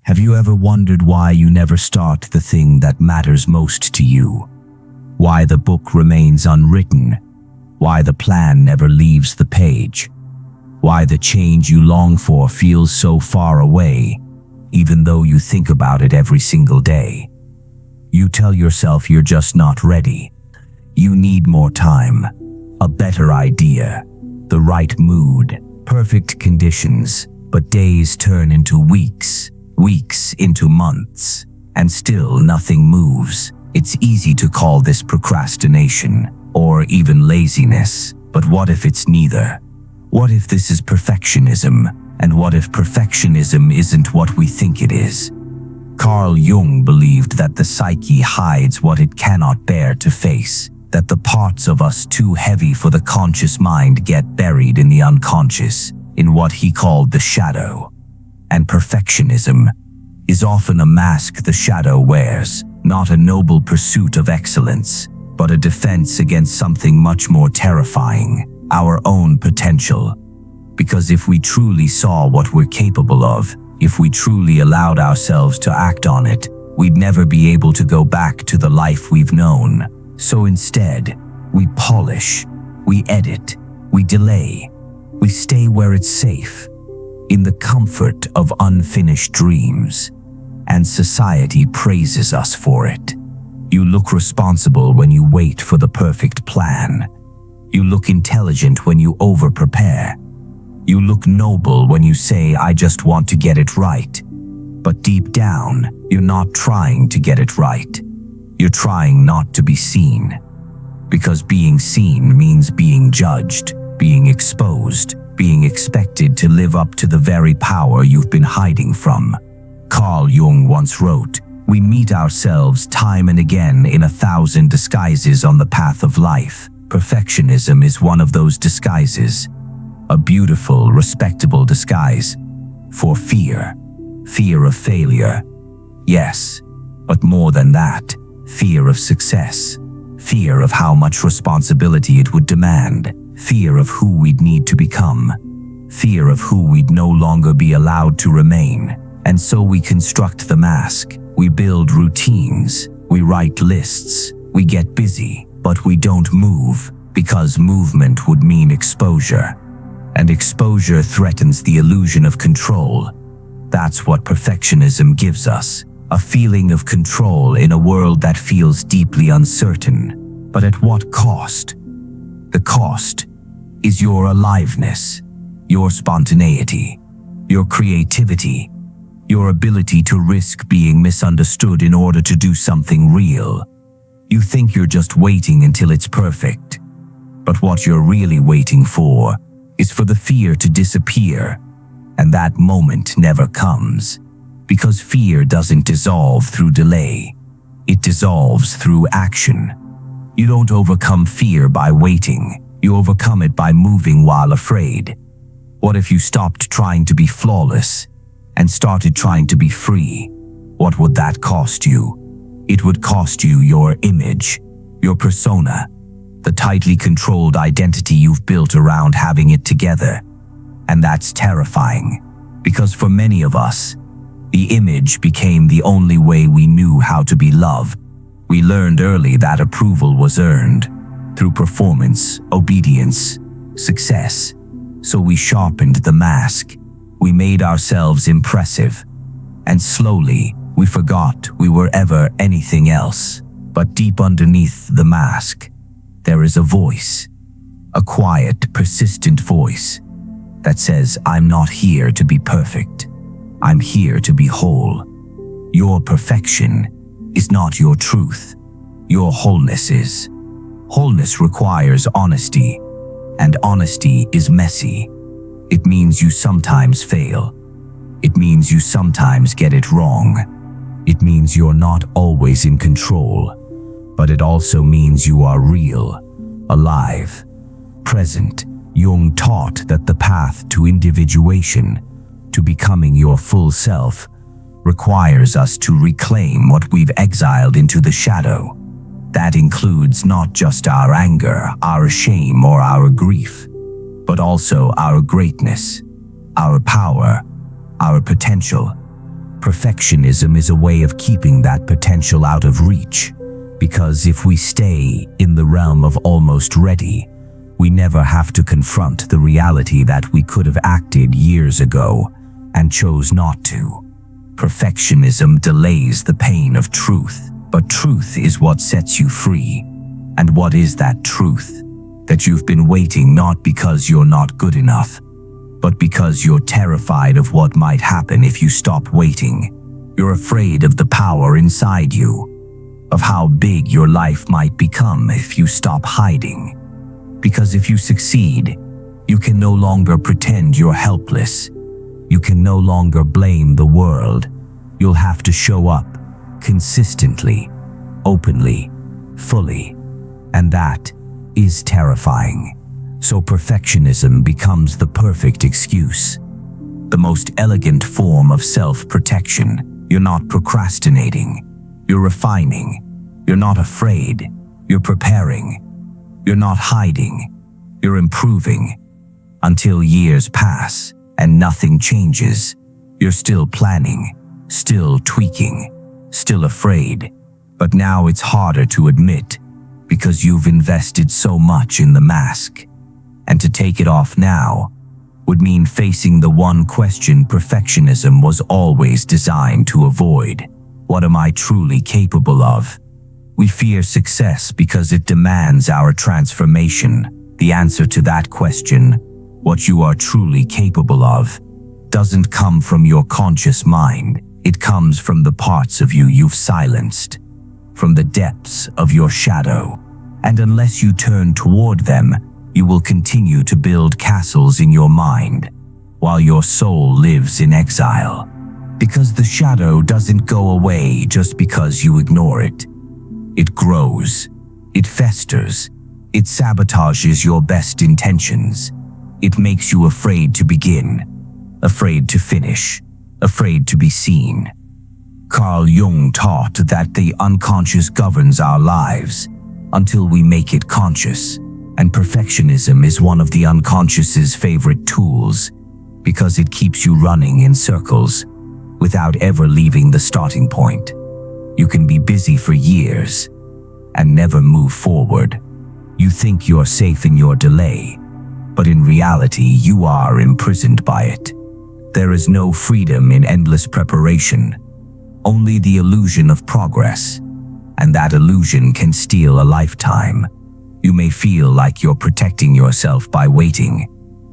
Have you ever wondered why you never start the thing that matters most to you? Why the book remains unwritten? Why the plan never leaves the page? Why the change you long for feels so far away, even though you think about it every single day? You tell yourself you're just not ready. You need more time, a better idea, the right mood, perfect conditions, but days turn into weeks, weeks into months, and still nothing moves. It's easy to call this procrastination, or even laziness, but what if it's neither? What if this is perfectionism, and what if perfectionism isn't what we think it is? Carl Jung believed that the psyche hides what it cannot bear to face, that the parts of us too heavy for the conscious mind get buried in the unconscious, in what he called the shadow. And perfectionism is often a mask the shadow wears, not a noble pursuit of excellence, but a defense against something much more terrifying, our own potential. Because if we truly saw what we're capable of, if we truly allowed ourselves to act on it, we'd never be able to go back to the life we've known. So instead, we polish, we edit, we delay, we stay where it's safe, in the comfort of unfinished dreams. And society praises us for it. You look responsible when you wait for the perfect plan. You look intelligent when you over-prepare. You look noble when you say, I just want to get it right. But deep down, you're not trying to get it right. You're trying not to be seen. Because being seen means being judged, being exposed, being expected to live up to the very power you've been hiding from. Carl Jung once wrote, "We meet ourselves time and again in 1,000 disguises on the path of life. Perfectionism is one of those disguises. A beautiful, respectable disguise. For fear. Fear of failure. Yes, but more than that, fear of success. Fear of how much responsibility it would demand. Fear of who we'd need to become. Fear of who we'd no longer be allowed to remain. And so we construct the mask. We build routines. We write lists. We get busy, but we don't move, because movement would mean exposure. And exposure threatens the illusion of control. That's what perfectionism gives us, a feeling of control in a world that feels deeply uncertain. But at what cost? The cost is your aliveness, your spontaneity, your creativity, your ability to risk being misunderstood in order to do something real. You think you're just waiting until it's perfect. But what you're really waiting for is for the fear to disappear. And that moment never comes. Because fear doesn't dissolve through delay. It dissolves through action. You don't overcome fear by waiting. You overcome it by moving while afraid. What if you stopped trying to be flawless and started trying to be free? What would that cost you? It would cost you your image, your persona, the tightly controlled identity you've built around having it together. And that's terrifying, because for many of us, the image became the only way we knew how to be loved. We learned early that approval was earned through performance, obedience, success. So we sharpened the mask. We made ourselves impressive. And slowly, we forgot we were ever anything else. But deep underneath the mask, there is a voice. A quiet, persistent voice that says, I'm not here to be perfect. I'm here to be whole. Your perfection is not your truth. Your wholeness is. Wholeness requires honesty, and honesty is messy. It means you sometimes fail. It means you sometimes get it wrong. It means you're not always in control. But it also means you are real, alive, present. Jung taught that the path to individuation, to becoming your full self, requires us to reclaim what we've exiled into the shadow. That includes not just our anger, our shame, or our grief, but also our greatness, our power, our potential. Perfectionism is a way of keeping that potential out of reach, because if we stay in the realm of almost ready, we never have to confront the reality that we could have acted years ago and chose not to. Perfectionism delays the pain of truth, but truth is what sets you free. And what is that truth? That you've been waiting not because you're not good enough, but because you're terrified of what might happen if you stop waiting. You're afraid of the power inside you, of how big your life might become if you stop hiding. Because if you succeed, you can no longer pretend you're helpless. You can no longer blame the world. You'll have to show up consistently, openly, fully, and that is terrifying. So perfectionism becomes the perfect excuse, the most elegant form of self-protection. You're not procrastinating, you're refining. You're not afraid, you're preparing. You're not hiding, you're improving. Until years pass and nothing changes, you're still planning, still tweaking, still afraid. But now it's harder to admit because you've invested so much in the mask. And to take it off now would mean facing the one question perfectionism was always designed to avoid. What am I truly capable of? We fear success because it demands our transformation. The answer to that question, what you are truly capable of, doesn't come from your conscious mind. It comes from the parts of you you've silenced, from the depths of your shadow. And unless you turn toward them, you will continue to build castles in your mind, while your soul lives in exile. Because the shadow doesn't go away just because you ignore it. It grows, it festers, it sabotages your best intentions. It makes you afraid to begin, afraid to finish, afraid to be seen. Carl Jung taught that the unconscious governs our lives until we make it conscious. And perfectionism is one of the unconscious's favorite tools because it keeps you running in circles without ever leaving the starting point. You can be busy for years and never move forward. You think you're safe in your delay, but in reality you are imprisoned by it. There is no freedom in endless preparation, only the illusion of progress, and that illusion can steal a lifetime. You may feel like you're protecting yourself by waiting,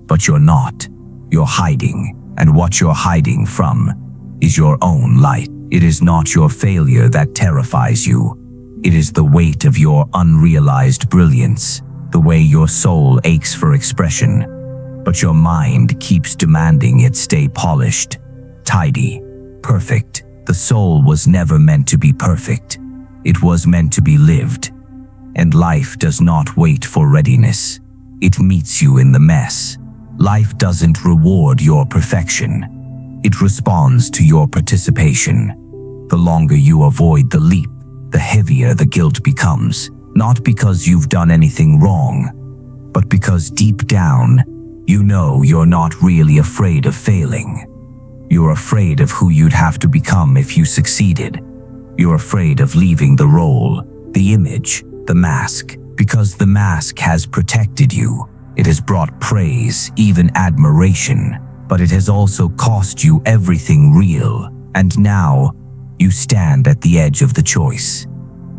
but you're not. You're hiding, and what you're hiding from is your own light. It is not your failure that terrifies you. It is the weight of your unrealized brilliance, the way your soul aches for expression, but your mind keeps demanding it stay polished, tidy, perfect. The soul was never meant to be perfect. It was meant to be lived. And life does not wait for readiness. It meets you in the mess. Life doesn't reward your perfection. It responds to your participation. The longer you avoid the leap, the heavier the guilt becomes. Not because you've done anything wrong, but because deep down, you know you're not really afraid of failing. You're afraid of who you'd have to become if you succeeded. You're afraid of leaving the role, the image, the mask, because the mask has protected you. It has brought praise, even admiration, but it has also cost you everything real. And now, you stand at the edge of the choice,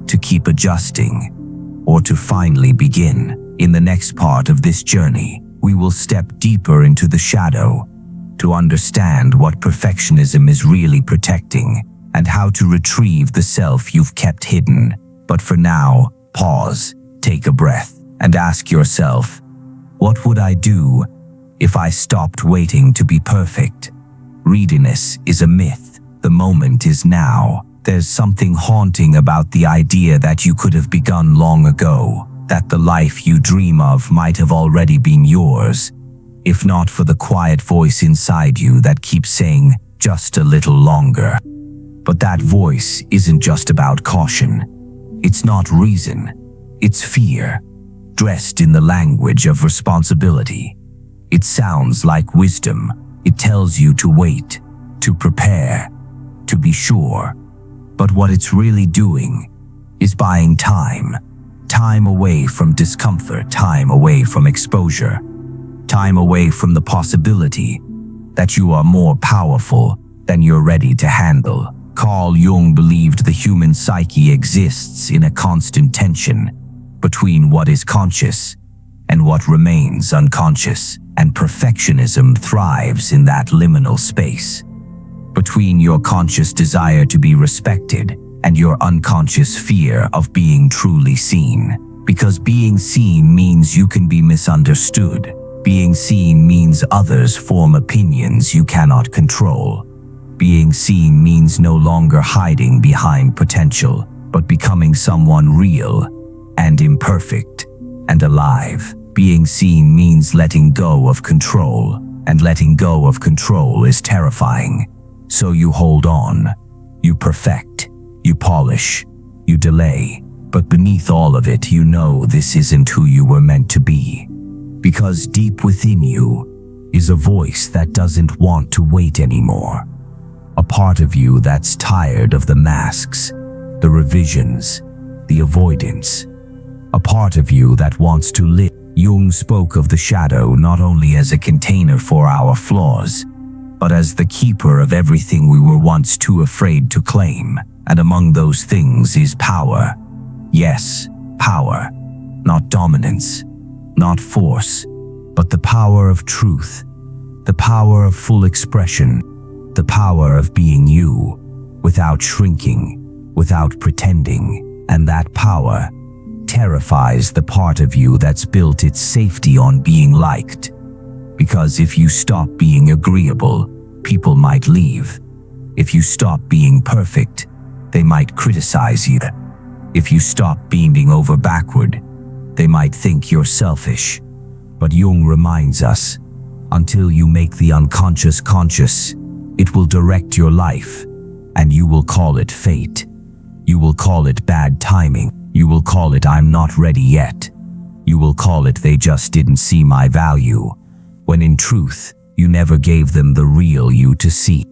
to keep adjusting, or to finally begin. In the next part of this journey, we will step deeper into the shadow, to understand what perfectionism is really protecting, and how to retrieve the self you've kept hidden. But for now, pause, take a breath, and ask yourself, what would I do if I stopped waiting to be perfect? Readiness is a myth. The moment is now. There's something haunting about the idea that you could have begun long ago, that the life you dream of might have already been yours, if not for the quiet voice inside you that keeps saying, just a little longer. But that voice isn't just about caution. It's not reason, it's fear, dressed in the language of responsibility. It sounds like wisdom. It tells you to wait, to prepare, to be sure. But what it's really doing is buying time. Time away from discomfort, time away from exposure, time away from the possibility that you are more powerful than you're ready to handle. Carl Jung believed the human psyche exists in a constant tension between what is conscious and what remains unconscious, and perfectionism thrives in that liminal space between your conscious desire to be respected and your unconscious fear of being truly seen. Because being seen means you can be misunderstood. Being seen means others form opinions you cannot control. Being seen means no longer hiding behind potential, but becoming someone real and imperfect and alive. Being seen means letting go of control, and letting go of control is terrifying. So you hold on, you perfect, you polish, you delay, but beneath all of it you know this isn't who you were meant to be. Because deep within you is a voice that doesn't want to wait anymore. A part of you that's tired of the masks, the revisions, the avoidance. A part of you that wants to live. Jung spoke of the shadow not only as a container for our flaws, but as the keeper of everything we were once too afraid to claim. And among those things is power. Yes, power. Not dominance, not force, but the power of truth, the power of full expression, the power of being you, without shrinking, without pretending. And that power terrifies the part of you that's built its safety on being liked. Because if you stop being agreeable, people might leave. If you stop being perfect, they might criticize you. If you stop bending over backward, they might think you're selfish. But Jung reminds us, until you make the unconscious conscious, it will direct your life, and you will call it fate. You will call it bad timing. You will call it I'm not ready yet. You will call it they just didn't see my value, when in truth, you never gave them the real you to see.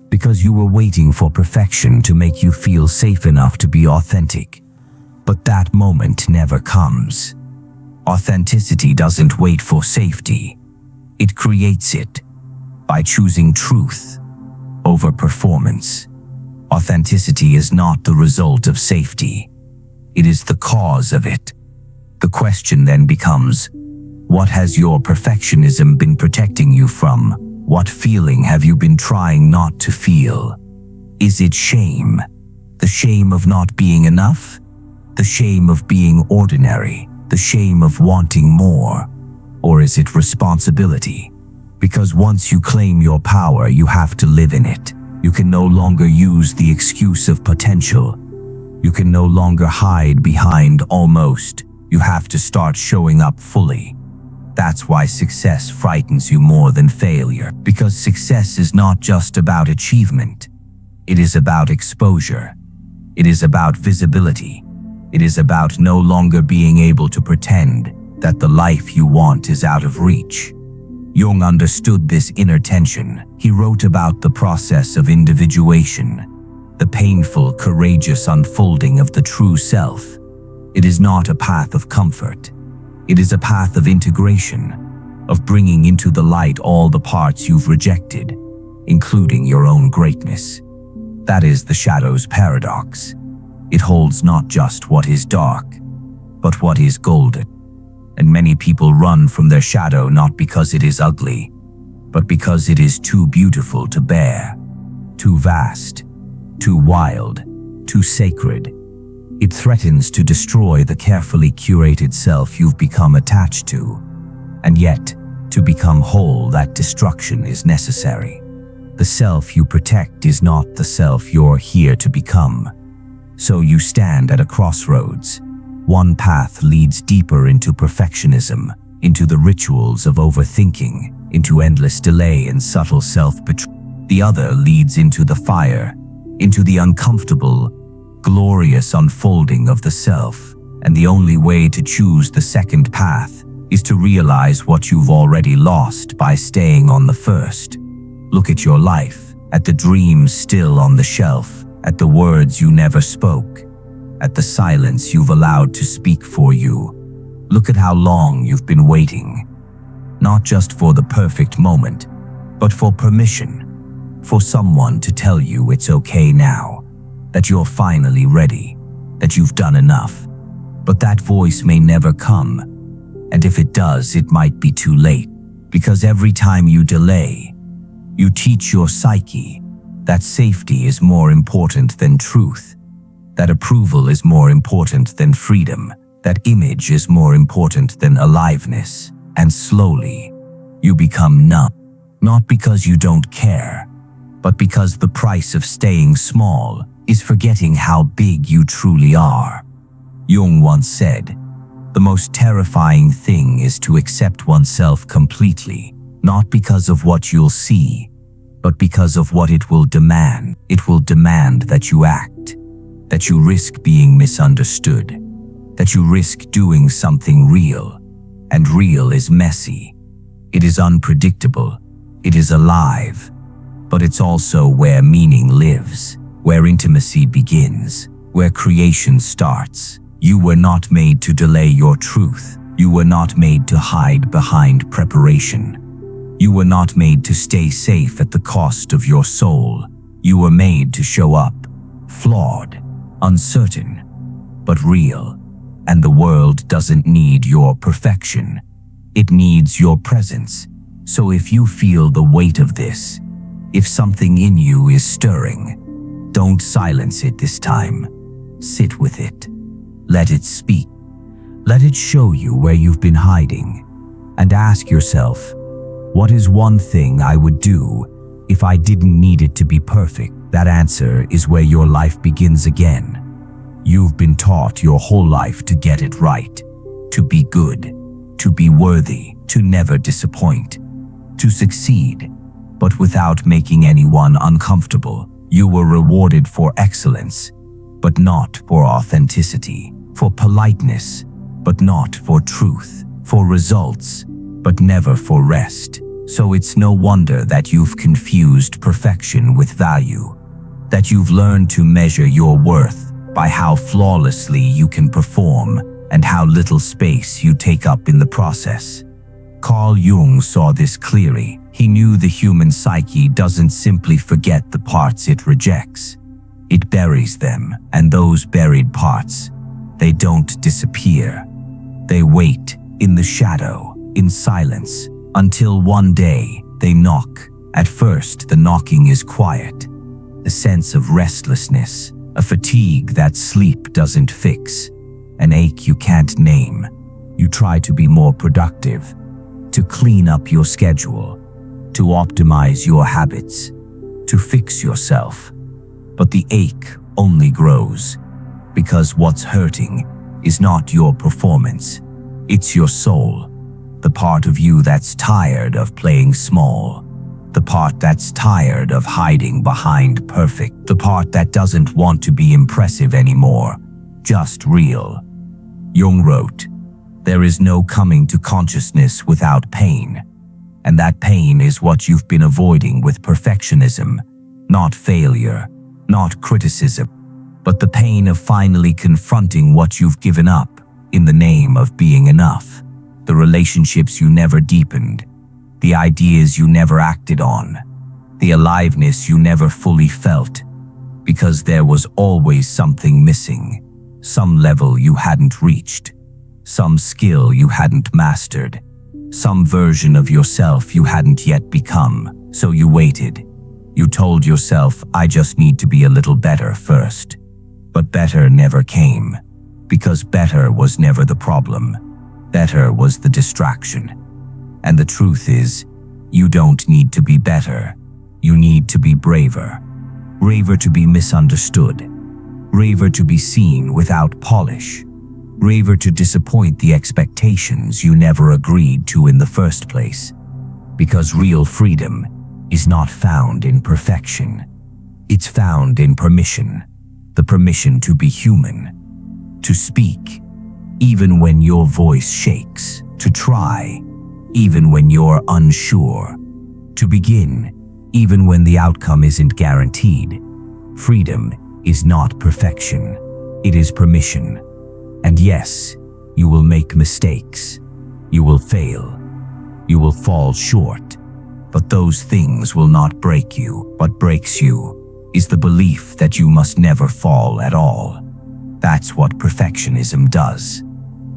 Because you were waiting for perfection to make you feel safe enough to be authentic. But that moment never comes. Authenticity doesn't wait for safety. It creates it by choosing truth over performance. Authenticity is not the result of safety. It is the cause of it. The question then becomes, what has your perfectionism been protecting you from? What feeling have you been trying not to feel? Is it shame? The shame of not being enough? The shame of being ordinary? The shame of wanting more? Or is it responsibility? Because once you claim your power, you have to live in it. You can no longer use the excuse of potential. You can no longer hide behind almost. You have to start showing up fully. That's why success frightens you more than failure. Because success is not just about achievement. It is about exposure. It is about visibility. It is about no longer being able to pretend that the life you want is out of reach. Jung understood this inner tension. He wrote about the process of individuation, the painful, courageous unfolding of the true self. It is not a path of comfort. It is a path of integration, of bringing into the light all the parts you've rejected, including your own greatness. That is the shadow's paradox. It holds not just what is dark, but what is golden. And many people run from their shadow not because it is ugly, but because it is too beautiful to bear, too vast, too wild, too sacred. It threatens to destroy the carefully curated self you've become attached to. And yet, to become whole, that destruction is necessary. The self you protect is not the self you're here to become. So you stand at a crossroads. One path leads deeper into perfectionism, into the rituals of overthinking, into endless delay and subtle self-betrayal. The other leads into the fire, into the uncomfortable, glorious unfolding of the self. And the only way to choose the second path is to realize what you've already lost by staying on the first. Look at your life. at the dreams still on the shelf, at the words you never spoke, at the silence you've allowed to speak for you. Look at how long you've been waiting, not just for the perfect moment, but for permission, for someone to tell you it's okay now, that you're finally ready, that you've done enough. But that voice may never come, and if it does, it might be too late, because every time you delay, you teach your psyche that safety is more important than truth, that approval is more important than freedom, that image is more important than aliveness, and slowly, you become numb, not because you don't care, but because the price of staying small is forgetting how big you truly are. Jung once said, "The most terrifying thing is to accept oneself completely, not because of what you'll see, but because of what it will demand. It will demand that you act, that you risk being misunderstood, that you risk doing something real. And real is messy. It is unpredictable. It is alive. But it's also where meaning lives, where intimacy begins, where creation starts. You were not made to delay your truth. You were not made to hide behind preparation. You were not made to stay safe at the cost of your soul. You were made to show up, flawed, uncertain, but real. And the world doesn't need your perfection. It needs your presence. So if you feel the weight of this, if something in you is stirring, don't silence it this time. Sit with it. Let it speak. Let it show you where you've been hiding. And ask yourself, what is one thing I would do if I didn't need it to be perfect? That answer is where your life begins again. You've been taught your whole life to get it right, to be good, to be worthy, to never disappoint, to succeed, but without making anyone uncomfortable. You were rewarded for excellence, but not for authenticity, for politeness, but not for truth, for results, but never for rest. So it's no wonder that you've confused perfection with value, that you've learned to measure your worth by how flawlessly you can perform and how little space you take up in the process. Carl Jung saw this clearly. He knew the human psyche doesn't simply forget the parts it rejects. It buries them, and those buried parts, they don't disappear. They wait in the shadow, in silence, until one day they knock. At first, the knocking is quiet, a sense of restlessness, a fatigue that sleep doesn't fix, an ache you can't name. You try to be more productive, to clean up your schedule, to optimize your habits, to fix yourself. But the ache only grows, because what's hurting is not your performance, it's your soul, the part of you that's tired of playing small, the part that's tired of hiding behind perfect, the part that doesn't want to be impressive anymore, just real. Jung wrote, "There is no coming to consciousness without pain, and that pain is what you've been avoiding with perfectionism, not failure, not criticism, but the pain of finally confronting what you've given up in the name of being enough, the relationships you never deepened, the ideas you never acted on, the aliveness you never fully felt, because there was always something missing, some level you hadn't reached, some skill you hadn't mastered, some version of yourself you hadn't yet become. So you waited. You told yourself, I just need to be a little better first. But better never came, because better was never the problem. Better was the distraction. And the truth is, you don't need to be better. You need to be braver. Braver to be misunderstood. Braver to be seen without polish. Braver to disappoint the expectations you never agreed to in the first place. Because real freedom is not found in perfection. It's found in permission. The permission to be human. To speak, even when your voice shakes. To try, even when you're unsure. To begin, even when the outcome isn't guaranteed. Freedom is not perfection, it is permission. And yes, you will make mistakes, you will fail, you will fall short, but those things will not break you. What breaks you is the belief that you must never fall at all. That's what perfectionism does.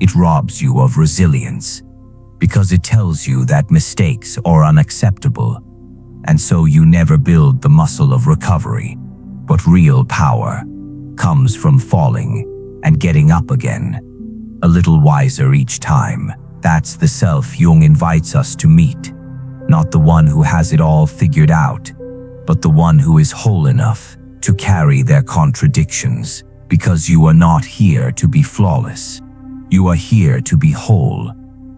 It robs you of resilience, because it tells you that mistakes are unacceptable, and so you never build the muscle of recovery. But real power comes from falling and getting up again, a little wiser each time. That's the self Jung invites us to meet, not the one who has it all figured out, but the one who is whole enough to carry their contradictions, because you are not here to be flawless. You are here to be whole,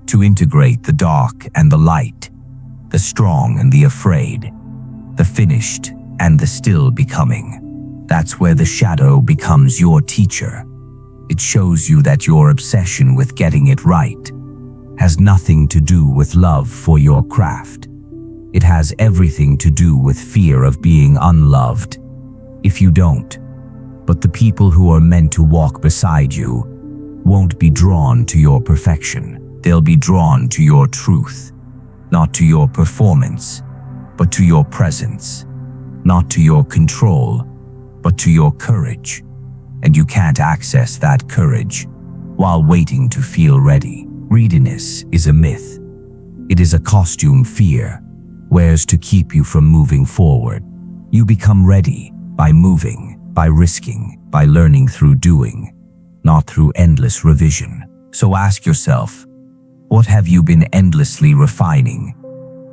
to integrate the dark and the light, the strong and the afraid, the finished and the still becoming. That's where the shadow becomes your teacher. It shows you that your obsession with getting it right has nothing to do with love for your craft. It has everything to do with fear of being unloved if you don't. But the people who are meant to walk beside you won't be drawn to your perfection. They'll be drawn to your truth, not to your performance, but to your presence, not to your control, but to your courage. And you can't access that courage while waiting to feel ready. Readiness is a myth. It is a costume fear wears to keep you from moving forward. You become ready by moving, by risking, by learning through doing, not through endless revision. So ask yourself, what have you been endlessly refining,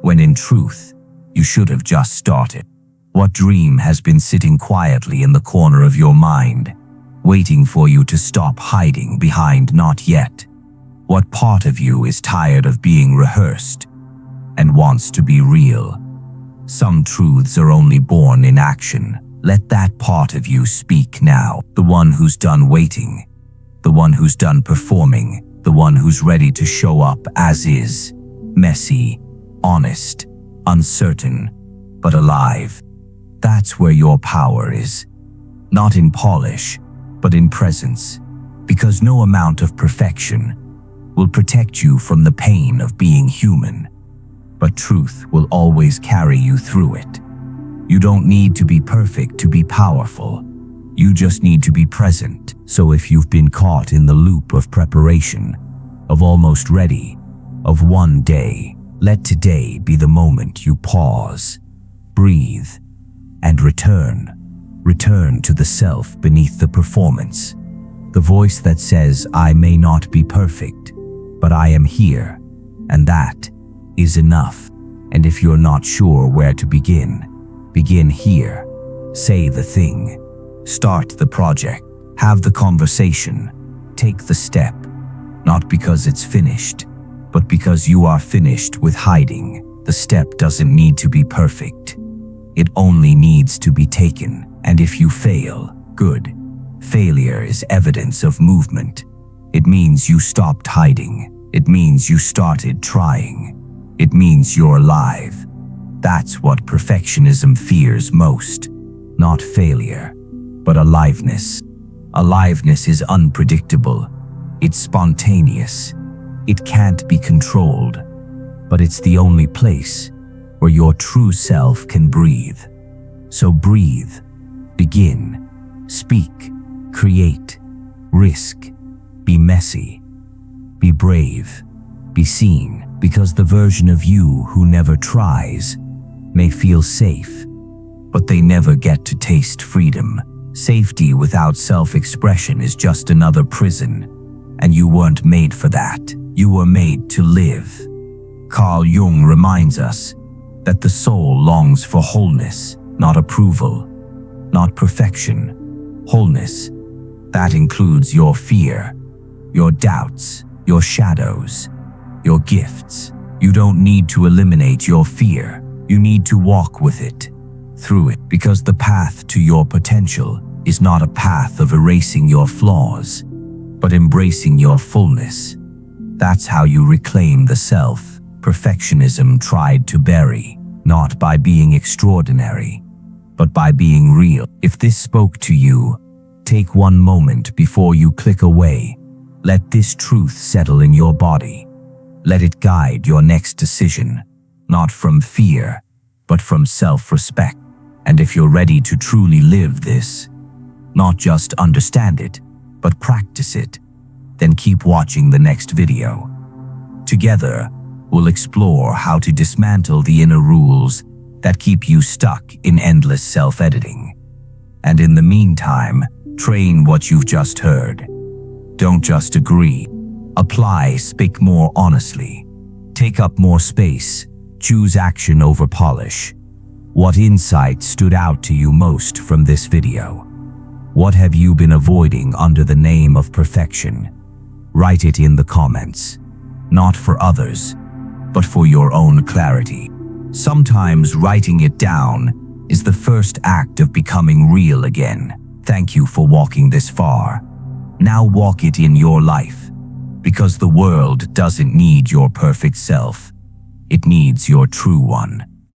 when in truth, you should have just started? What dream has been sitting quietly in the corner of your mind, waiting for you to stop hiding behind not yet? What part of you is tired of being rehearsed and wants to be real? Some truths are only born in action. Let that part of you speak now. The one who's done waiting, the one who's done performing, the one who's ready to show up as is, messy, honest, uncertain, but alive. That's where your power is. Not in polish, but in presence. Because no amount of perfection will protect you from the pain of being human, but truth will always carry you through it. You don't need to be perfect to be powerful. You just need to be present. So if you've been caught in the loop of preparation, of almost ready, of one day, let today be the moment you pause, breathe, and return. Return to the self beneath the performance. The voice that says, I may not be perfect, but I am here, and that is enough. And if you're not sure where to begin here. Say the thing. Start the project. Have the conversation. Take the step. Not because it's finished, but because you are finished with hiding. The step doesn't need to be perfect. It only needs to be taken. And if you fail, good. Failure is evidence of movement. It means you stopped hiding. It means you started trying. It means you're alive. That's what perfectionism fears most. Not failure, but aliveness. Aliveness is unpredictable. It's spontaneous. It can't be controlled. But it's the only place where your true self can breathe. So breathe. Begin. Speak. Create. Risk. Be messy. Be brave. Be seen. Because the version of you who never tries may feel safe, but they never get to taste freedom. Safety without self-expression is just another prison, and you weren't made for that. You were made to live. Carl Jung reminds us that the soul longs for wholeness, not approval, not perfection. Wholeness. That includes your fear, your doubts, your shadows, your gifts. You don't need to eliminate your fear. You need to walk with it, through it, because the path to your potential is not a path of erasing your flaws, but embracing your fullness. That's how you reclaim the self perfectionism tried to bury. not by being extraordinary, but by being real. If this spoke to you, take one moment before you click away. Let this truth settle in your body. Let it guide your next decision, not from fear, but from self-respect. And if you're ready to truly live this, not just understand it, but practice it, then keep watching the next video. Together, we'll explore how to dismantle the inner rules that keep you stuck in endless self-editing. And in the meantime, train what you've just heard. Don't just agree. Apply, speak more honestly. Take up more space. Choose action over polish. What insight stood out to you most from this video? What have you been avoiding under the name of perfection? Write it in the comments. Not for others, but for your own clarity. Sometimes writing it down is the first act of becoming real again. Thank you for walking this far. Now walk it in your life, because the world doesn't need your perfect self. It needs your true one.